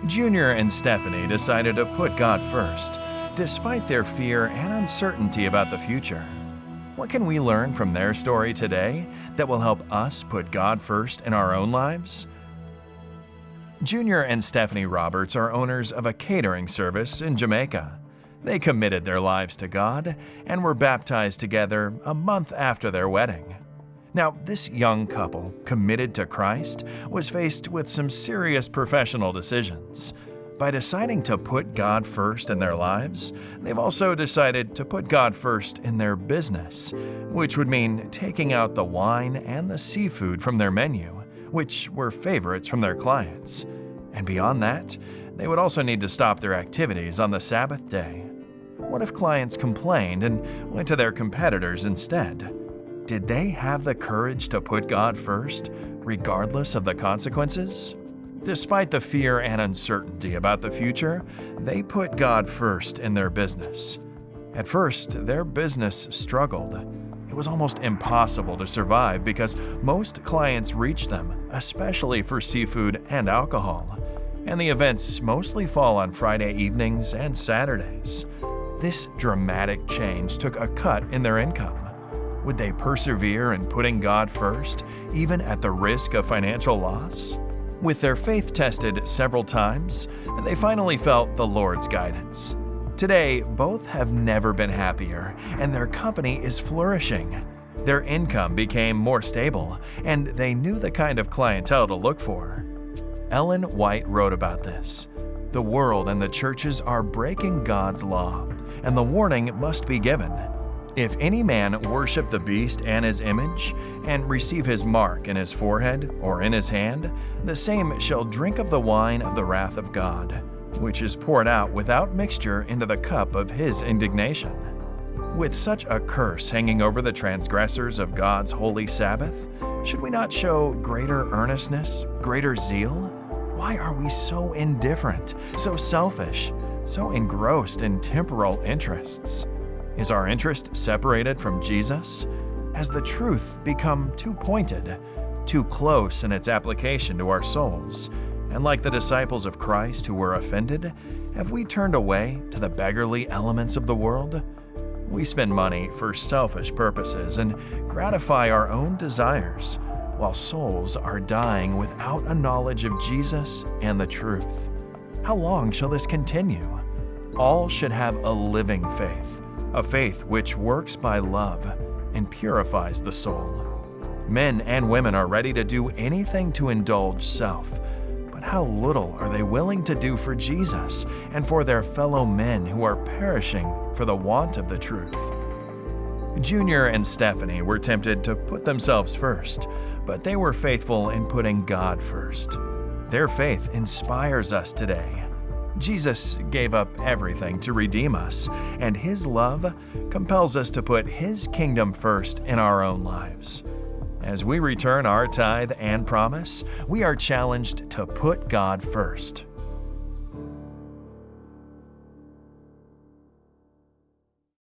Junior and Stephanie decided to put God first, despite their fear and uncertainty about the future. What can we learn from their story today that will help us put God first in our own lives? Junior and Stephanie Roberts are owners of a catering service in Jamaica. They committed their lives to God and were baptized together a month after their wedding. Now, this young couple, committed to Christ, was faced with some serious professional decisions. By deciding to put God first in their lives, they've also decided to put God first in their business, which would mean taking out the wine and the seafood from their menu, which were favorites from their clients. And beyond that, they would also need to stop their activities on the Sabbath day. What if clients complained and went to their competitors instead? Did they have the courage to put God first, regardless of the consequences? Despite the fear and uncertainty about the future, they put God first in their business. At first, their business struggled. It was almost impossible to survive because most clients reached them, especially for seafood and alcohol, and the events mostly fall on Friday evenings and Saturdays. This dramatic change took a cut in their income. Would they persevere in putting God first, even at the risk of financial loss? With their faith tested several times, they finally felt the Lord's guidance. Today, both have never been happier, and their company is flourishing. Their income became more stable, and they knew the kind of clientele to look for. Ellen White wrote about this. The world and the churches are breaking God's law, and the warning must be given. If any man worship the beast and his image, and receive his mark in his forehead or in his hand, the same shall drink of the wine of the wrath of God, which is poured out without mixture into the cup of his indignation. With such a curse hanging over the transgressors of God's holy Sabbath, should we not show greater earnestness, greater zeal? Why are we so indifferent, so selfish, so engrossed in temporal interests? Is our interest separated from Jesus? Has the truth become too pointed, too close in its application to our souls? And like the disciples of Christ who were offended, have we turned away to the beggarly elements of the world? We spend money for selfish purposes and gratify our own desires, while souls are dying without a knowledge of Jesus and the truth. How long shall this continue? All should have a living faith, a faith which works by love and purifies the soul. Men and women are ready to do anything to indulge self, but how little are they willing to do for Jesus and for their fellow men who are perishing for the want of the truth? Junior and Stephanie were tempted to put themselves first, but they were faithful in putting God first. Their faith inspires us today. Jesus gave up everything to redeem us, and His love compels us to put His kingdom first in our own lives. As we return our tithe and promise, we are challenged to put God first.